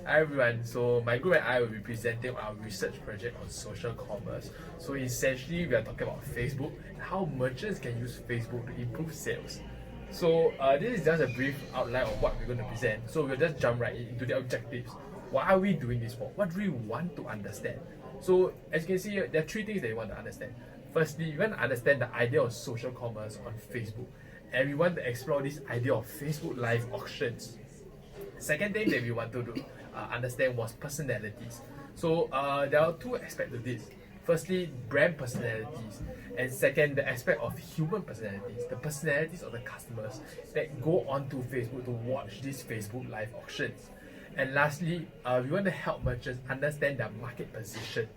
Hi everyone, so my group and I will be presenting our research project on social commerce. So essentially we are talking about Facebook and how merchants can use Facebook to improve sales. So this is just a brief outline of what we're going to present. So we'll just jump right into the objectives. What are we doing this for? What do we want to understand? So as you can see here, there are three things that you want to understand. Firstly, you want to understand the idea of social commerce on Facebook. And we want to explore this idea of Facebook Live auctions. Second thing that we want to understand was personalities. So there are two aspects of this. Firstly, brand personalities, and second, the aspect of human personalities, the personalities of the customers that go onto Facebook to watch these Facebook Live auctions. And lastly, we want to help merchants understand their market position.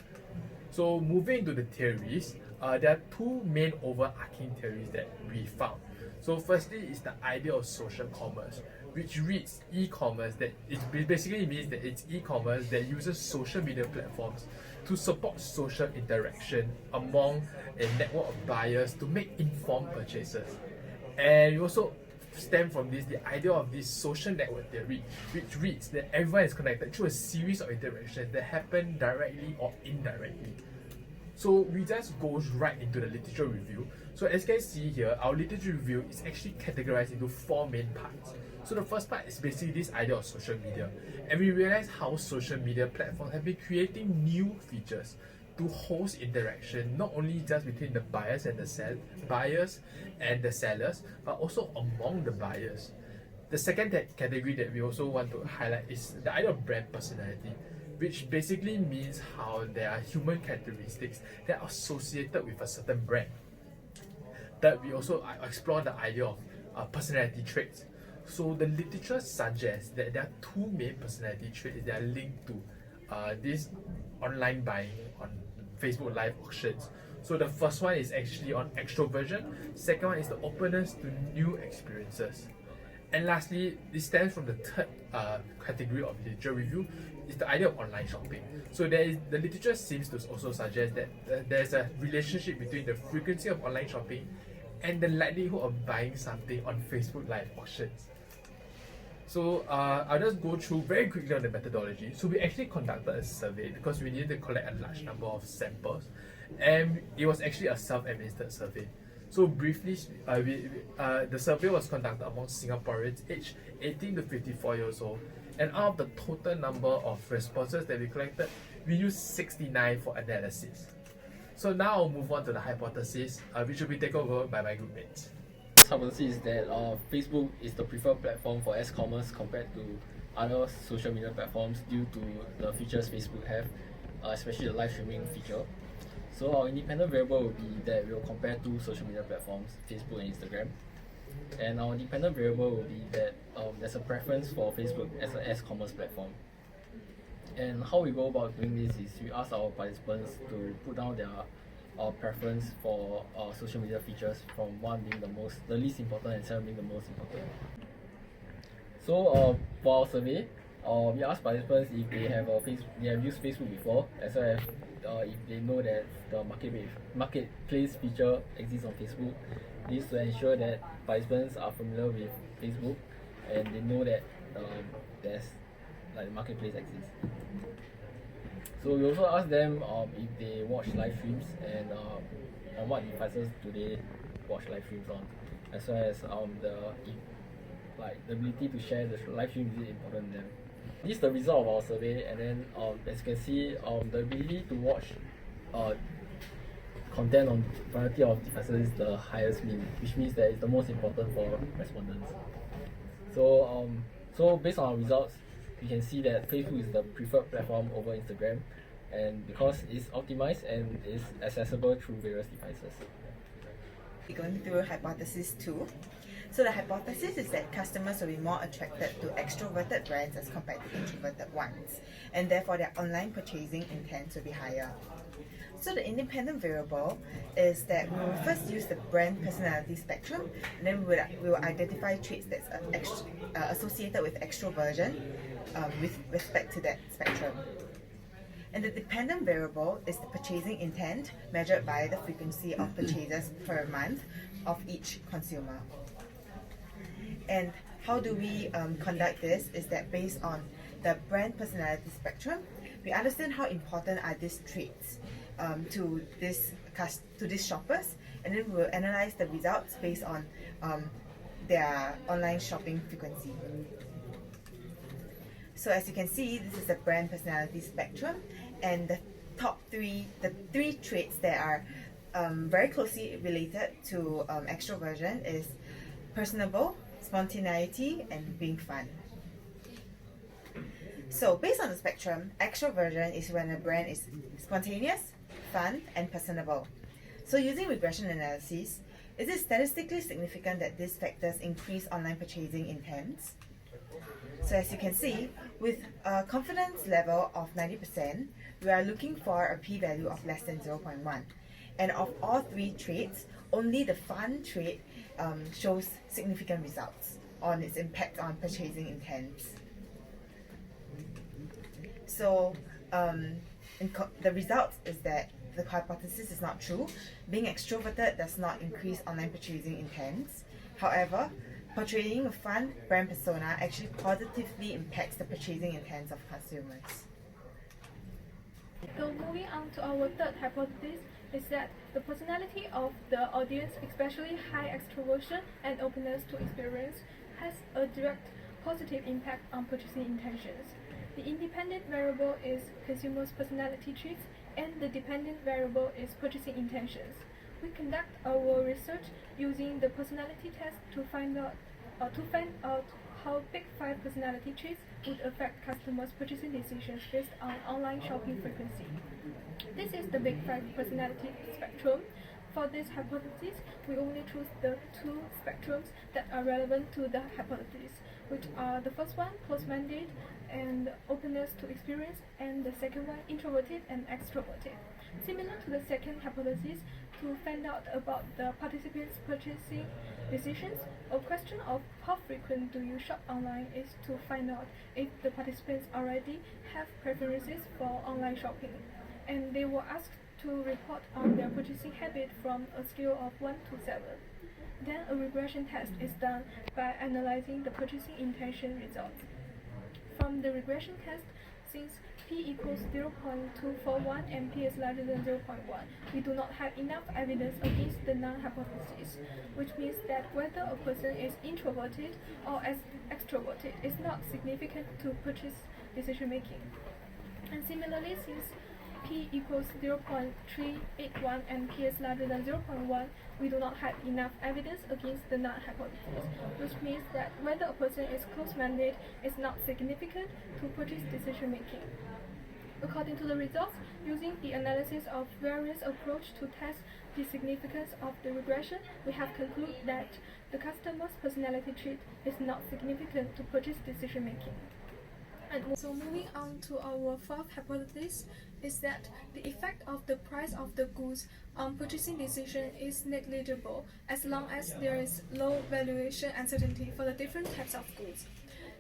So moving into the theories, there are two main overarching theories that we found. So firstly is the idea of social commerce, which reads e-commerce, that it basically means that it's e-commerce that uses social media platforms to support social interaction among a network of buyers to make informed purchases. And we also stem from this the idea of this social network theory, which reads that everyone is connected through a series of interactions that happen directly or indirectly. So we just goes right into the literature review. So as you can see here, our literature review is actually categorized into four main parts. So the first part is basically this idea of social media, and we realize how social media platforms have been creating new features to host interaction not only just between the buyers and the sellers, but also among the buyers. The second category that we also want to highlight is the idea of brand personality, which basically means how there are human characteristics that are associated with a certain brand. Third, we also explore the idea of personality traits. So the literature suggests that there are two main personality traits that are linked to this online buying on Facebook Live auctions. So the first one is actually on extroversion, second one is the openness to new experiences. And lastly, this stems from the third category of literature review, is the idea of online shopping. So the literature seems to also suggest that there's a relationship between the frequency of online shopping and the likelihood of buying something on Facebook Live auctions. So I'll just go through very quickly on the methodology. So we actually conducted a survey because we needed to collect a large number of samples, and it was actually a self-administered survey. So briefly, the survey was conducted among Singaporeans aged 18 to 54 years old, and out of the total number of responses that we collected, we used 69 for analysis. So now I'll move on to the hypothesis, which will be taken over by my group mates. This hypothesis is that Facebook is the preferred platform for e-commerce compared to other social media platforms due to the features Facebook have, especially the live streaming feature. So our independent variable will be that we will compare two social media platforms, Facebook and Instagram. And our dependent variable will be that there's a preference for Facebook as an e-commerce platform. And how we go about doing this is we ask our participants to put down their preference for social media features, from one being the least important and seven being the most important. So for our survey, we ask participants if they have used Facebook before, as well as if they know that the marketplace feature exists on Facebook. This to ensure that participants are familiar with Facebook and they know that there's the marketplace exists. So we also ask them if they watch live streams and on what devices do they watch live streams on, as well as the ability to share the live stream is important to them. This is the result of our survey, and then as you can see, the ability to watch content on variety of devices is the highest mean, which means that it's the most important for respondents. So based on our results, we can see that Facebook is the preferred platform over Instagram, and because it's optimized and is accessible through various devices. We're going through hypothesis 2. So the hypothesis is that customers will be more attracted to extroverted brands as compared to introverted ones, and therefore their online purchasing intent will be higher. So the independent variable is that we will first use the brand personality spectrum, and then we will identify traits that's associated with extroversion with respect to that spectrum. And the dependent variable is the purchasing intent measured by the frequency of purchases per month of each consumer. And how do we conduct this is that based on the brand personality spectrum, we understand how important are these traits to these shoppers, and then we'll analyze the results based on their online shopping frequency. So as you can see, this is the brand personality spectrum, and the three traits that are very closely related to extroversion is personable, spontaneity, and being fun. So based on the spectrum, extroversion is when a brand is spontaneous, fun, and personable. So using regression analysis, is it statistically significant that these factors increase online purchasing intents? So as you can see, with a confidence level of 90%, we are looking for a p-value of less than 0.1. And of all three traits, only the fun trait shows significant results on its impact on purchasing intents. So the result is that the hypothesis is not true. Being extroverted does not increase online purchasing intents. However, portraying a fun brand persona actually positively impacts the purchasing intents of consumers. So moving on to our third hypothesis is that the personality of the audience, especially high extroversion and openness to experience, has a direct positive impact on purchasing intentions. The independent variable is consumers' personality traits, and the dependent variable is purchasing intentions. We conduct our research using the personality test to find out how Big 5 personality traits would affect customers' purchasing decisions based on online shopping frequency. This is the Big 5 personality spectrum. For this hypothesis, we only choose the two spectrums that are relevant to the hypothesis, which are the first one, closed-minded and openness to experience, and the second one, introverted and extroverted. Similar to the second hypothesis, to find out about the participants' purchasing decisions, a question of how frequent do you shop online is to find out if the participants already have preferences for online shopping, and they were asked to report on their purchasing habit from a scale of 1 to 7. Then a regression test is done by analyzing the purchasing intention results. From the regression test, since p equals 0.241 and p is larger than 0.1, we do not have enough evidence against the null hypothesis, which means that whether a person is introverted or extroverted is not significant to purchase decision making. And similarly, since p equals 0.381 and p is larger than 0.1, we do not have enough evidence against the null hypothesis, which means that whether a person is closed-minded is not significant to purchase decision making. According to the results, using the analysis of various approaches to test the significance of the regression, we have concluded that the customer's personality trait is not significant to purchase decision making. And so moving on to our fourth hypothesis is that the effect of the price of the goods on purchasing decision is negligible as long as there is low valuation uncertainty for the different types of goods.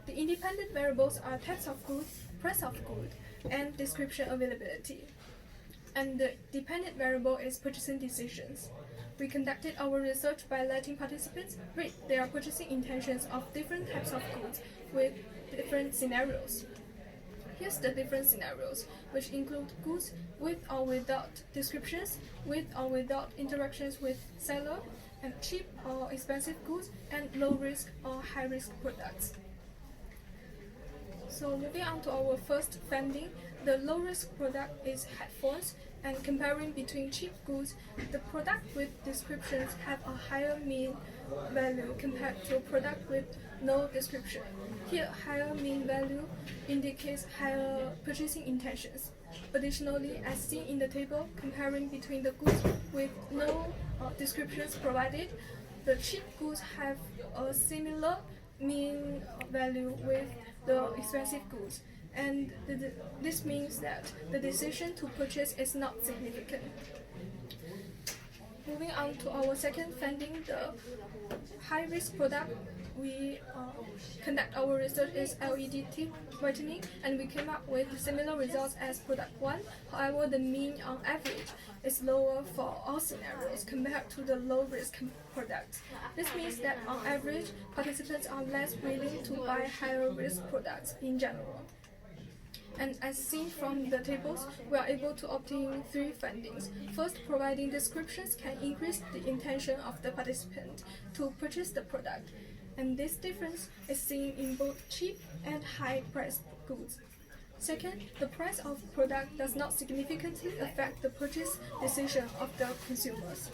The independent variables are types of goods, price of goods, and description availability. And the dependent variable is purchasing decisions. We conducted our research by letting participants rate their purchasing intentions of different types of goods with different scenarios. Here's the different scenarios, which include goods with or without descriptions, with or without interactions with seller, and cheap or expensive goods, and low risk or high risk products. So moving on to our first finding, the low risk product is headphones, and comparing between cheap goods, the product with descriptions have a higher mean value compared to a product with no description. Here, higher mean value indicates higher purchasing intentions. Additionally, as seen in the table, comparing between the goods with no descriptions provided, the cheap goods have a similar mean value with the expensive goods, and this means that the decision to purchase is not significant. Moving on to our second finding, the high-risk product, we conduct our research is LED teeth whitening, and we came up with similar results as product 1. However, the mean on average is lower for all scenarios compared to the low-risk products. This means that on average, participants are less willing to buy higher-risk products in general. And as seen from the tables, we are able to obtain three findings. First, providing descriptions can increase the intention of the participant to purchase the product. And this difference is seen in both cheap and high-priced goods. Second, the price of product does not significantly affect the purchase decision of the consumers.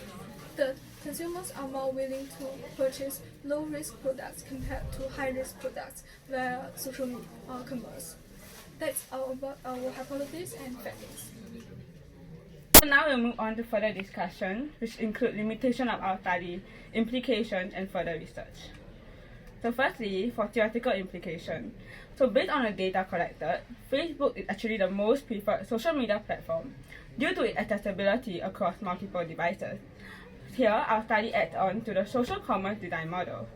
Third, consumers are more willing to purchase low-risk products compared to high-risk products via social commerce. That's all about our hypothesis and findings. So now we'll move on to further discussion, which include limitation of our study, implications, and further research. So firstly, for theoretical implication. So based on the data collected, Facebook is actually the most preferred social media platform due to its accessibility across multiple devices. Here, our study adds on to the social commerce design model,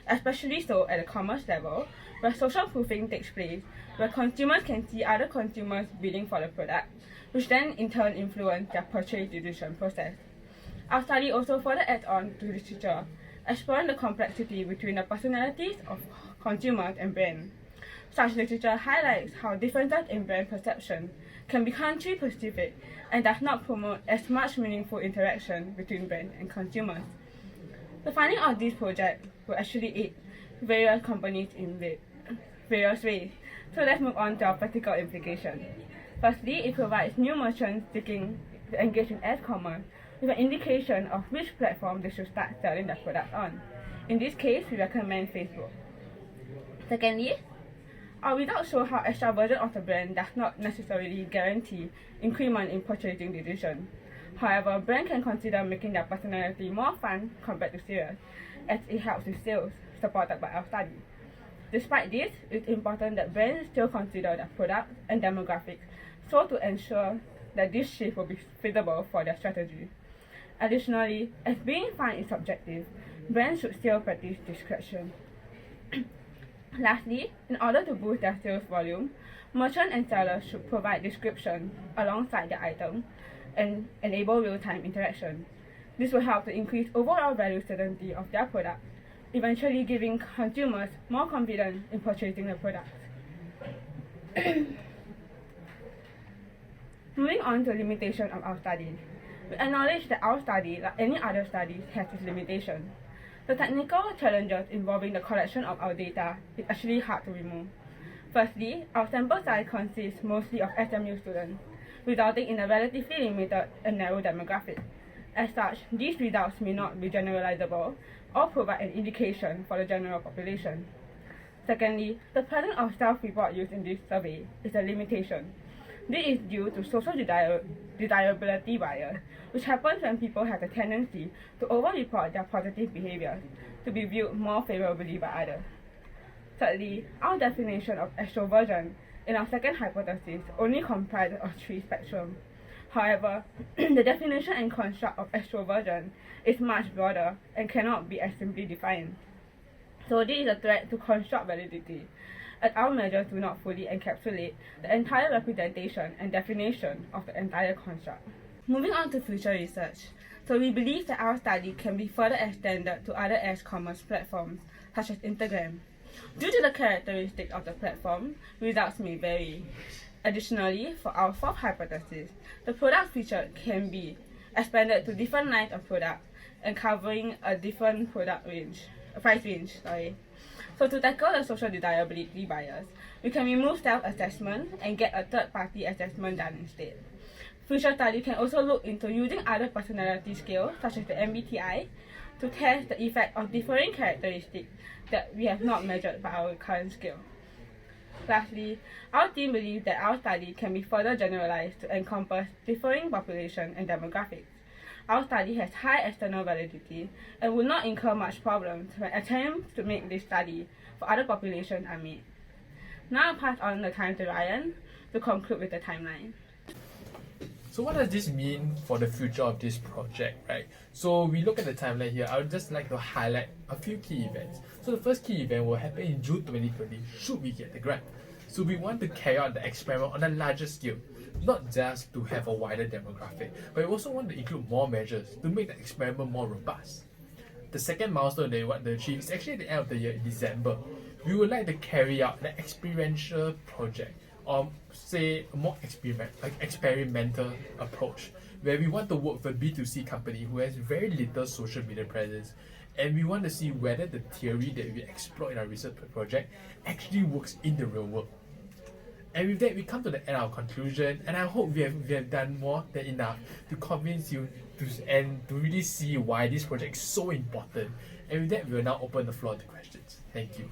especially so at the commerce level, where social proofing takes place, where consumers can see other consumers bidding for the product, which then in turn influence their purchase decision process. Our study also further adds on to literature, exploring the complexity between the personalities of consumers and brands. Such literature highlights how differences in brand perception can be country-specific and does not promote as much meaningful interaction between brands and consumers. The finding of this project will actually aid various companies in various ways. So let's move on to our practical implication. Firstly, it provides new merchants seeking to engage in e-commerce with an indication of which platform they should start selling their products on. In this case, we recommend Facebook. Secondly, our results show how extraversion of the brand does not necessarily guarantee increment in purchasing decision. However, brands can consider making their personality more fun compared to serious, as it helps with sales, supported by our study. Despite this, it's important that brands still consider their product and demographics, so to ensure that this shift will be feasible for their strategy. Additionally, as being fun is subjective, brands should still practice discretion. Lastly, in order to boost their sales volume, merchants and sellers should provide description alongside their item and enable real-time interaction. This will help to increase overall value certainty of their product, eventually giving consumers more confidence in purchasing the product. Moving on to limitation of our study. We acknowledge that our study, like any other studies, has its limitations. The technical challenges involving the collection of our data is actually hard to remove. Firstly, our sample size consists mostly of SMU students, resulting in a relatively limited and narrow demographic. As such, these results may not be generalizable or provide an indication for the general population. Secondly, the presence of self-report used in this survey is a limitation. This is due to social desirability bias, which happens when people have the tendency to over-report their positive behaviors to be viewed more favorably by others. Thirdly, our definition of extroversion in our second hypothesis only comprises of three spectrums. However, the definition and construct of extroversion is much broader and cannot be as simply defined. So this is a threat to construct validity, as our measures do not fully encapsulate the entire representation and definition of the entire construct. Moving on to future research. So we believe that our study can be further extended to other e-commerce platforms, such as Instagram. Due to the characteristics of the platform, results may vary. Additionally, for our fourth hypothesis, the product featured can be expanded to different lines of products and covering a different price range. So to tackle the social desirability bias, we can remove self-assessment and get a third-party assessment done instead. Future study can also look into using other personality scales, such as the MBTI, to test the effect of differing characteristics that we have not measured by our current scale. Lastly, our team believes that our study can be further generalized to encompass differing population and demographics. Our study has high external validity and will not incur much problems when attempts to make this study for other populations are made. Now I'll pass on the time to Ryan to conclude with the timeline. So what does this mean for the future of this project, right? So we look at the timeline here. I would just like to highlight a few key events. So the first key event will happen in June 2020, should we get the grant. So we want to carry out the experiment on a larger scale, not just to have a wider demographic, but we also want to include more measures to make the experiment more robust. The second milestone that we want to achieve is actually at the end of the year in December. We would like to carry out an experiential project say a more experimental approach, where we want to work with a B2C company who has very little social media presence, and we want to see whether the theory that we explore in our research project actually works in the real world. And with that, we come to the end of our conclusion, and I hope we have done more than enough to convince you to really see why this project is so important. And with that, we will now open the floor to questions. Thank you.